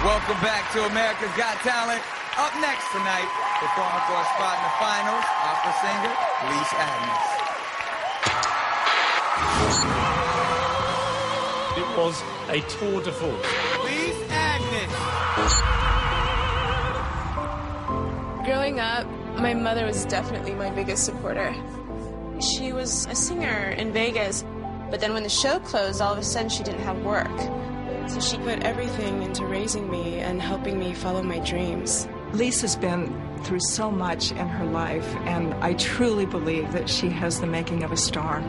Welcome back to America's Got Talent. Up next tonight, performing for a spot in the finals, opera singer Lise Agnes. It was a tour de force. Lise Agnes. Growing up, my mother was definitely my biggest supporter. She was a singer in Vegas, but then when the show closed, all of a sudden she didn't have work. So she put everything into raising me and helping me follow my dreams. Lise has been through so much in her life, and I truly believe that she has the making of a star.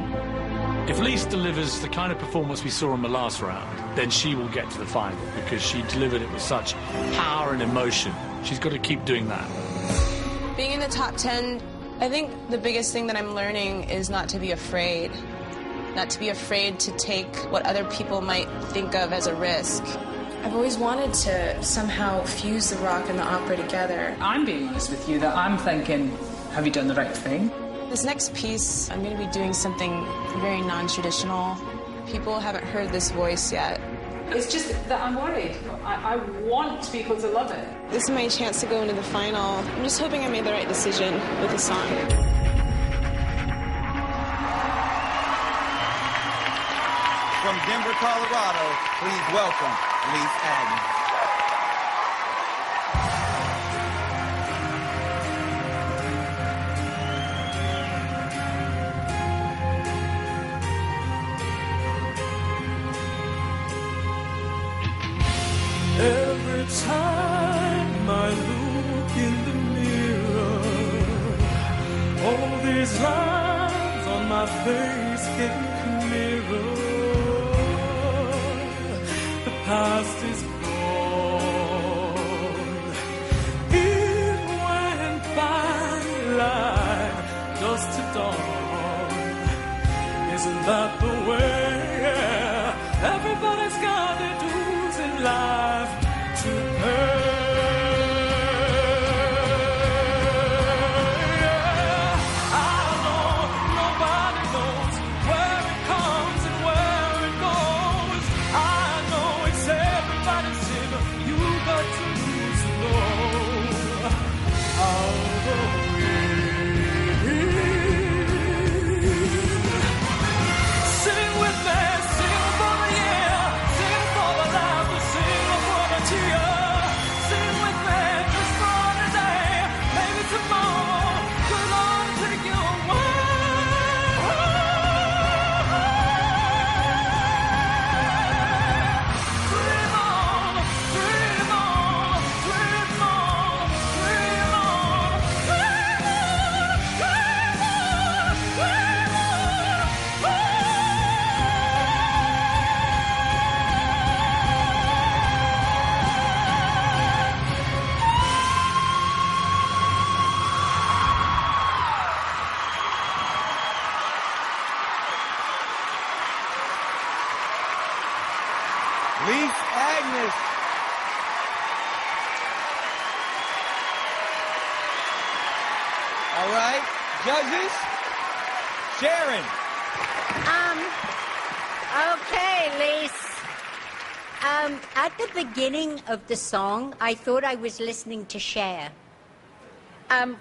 If Lise delivers the kind of performance we saw in the last round, then she will get to the final because she delivered it with such power and emotion. She's got to keep doing that. Being in the top 10, I think the biggest thing that I'm learning is not to be afraid. Not to be afraid to take what other people might think of as a risk. I've always wanted to somehow fuse the rock and the opera together. I'm being honest with you that I'm thinking, have you done the right thing? This next piece, I'm going to be doing something very non-traditional. People haven't heard this voice yet. It's just that I'm worried. I want people to love it. This is my chance to go into the final. I'm just hoping I made the right decision with the song. From Denver, Colorado, please welcome Lise Agnes. Every time I look in the mirror, all these lines on my face get clearer. The past is gone. It went by like dust to dawn. Isn't that the way? Everybody's got their dues in life to pay. Lise Agnes. All right, judges, Sharon. Okay, Lise. At the beginning of the song, I thought I was listening to Cher.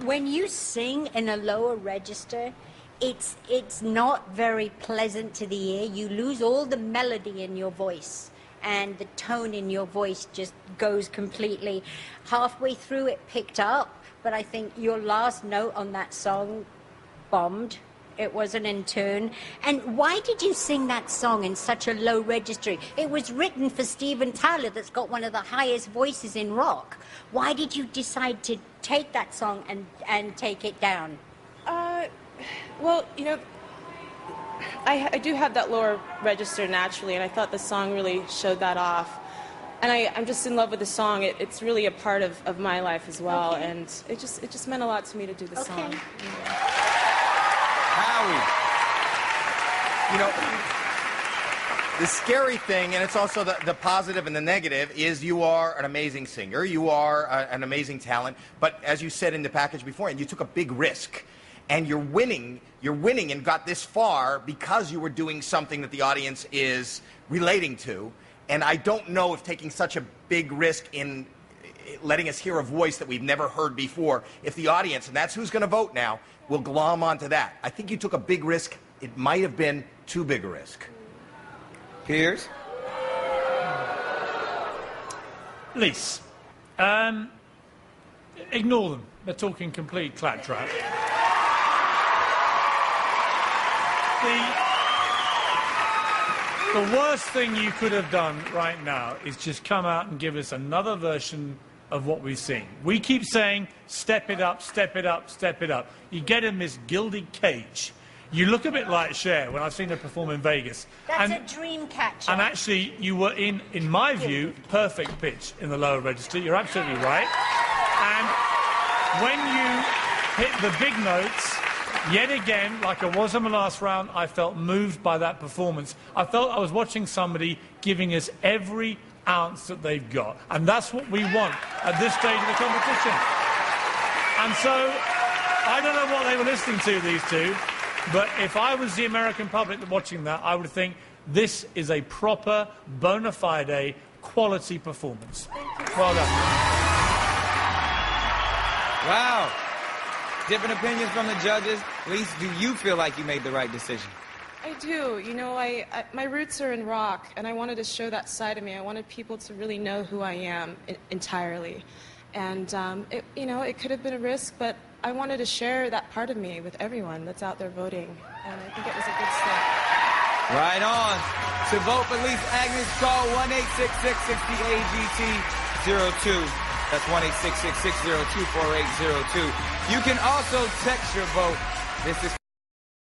When you sing in a lower register, it's not very pleasant to the ear. You lose all the melody in your voice, and the tone in your voice just goes completely. Halfway through, it picked up, but I think your last note on that song bombed. It wasn't in tune. And why did you sing that song in such a low register? It was written for Steven Tyler, that's got one of the highest voices in rock. Why did you decide to take that song and take it down? Well, you know, I do have that lower register naturally, and I thought the song really showed that off. And I'm just in love with the song. It's really a part of my life as well, okay. And it just meant a lot to me to do the song. Howie, you know, the scary thing, and it's also the positive and the negative, is you are an amazing singer. You are an amazing talent. But as you said in the package before, and you took a big risk. And you're winning and got this far because you were doing something that the audience is relating to. And I don't know if taking such a big risk in letting us hear a voice that we've never heard before, if the audience, and that's who's going to vote now, will glom onto that. I think you took a big risk. It might have been too big a risk. Piers? Lise, ignore them. They're talking complete claptrap. The worst thing you could have done right now is just come out and give us another version of what we've seen. We keep saying, step it up, step it up, step it up. You get in this gilded cage. You look a bit like Cher when I've seen her perform in Vegas. That's a dream catcher. And actually, you were in my view, perfect pitch in the lower register. You're absolutely right. And when you hit the big notes, yet again, like I was in the last round, I felt moved by that performance. I felt I was watching somebody giving us every ounce that they've got. And that's what we want at this stage of the competition. And so, I don't know what they were listening to, these two, but if I was the American public watching that, I would think this is a proper, bona fide, quality performance. Well done. Wow. Different opinions from the judges. Lise, do you feel like you made the right decision? I do. You know, my roots are in rock, and I wanted to show that side of me. I wanted people to really know who I am entirely. And, it could have been a risk, but I wanted to share that part of me with everyone that's out there voting. And I think it was a good step. Right on. To vote for Lise Agnes, call 1-866-60AGT-02. That's 1-866-602-4802. You can also text your vote. This is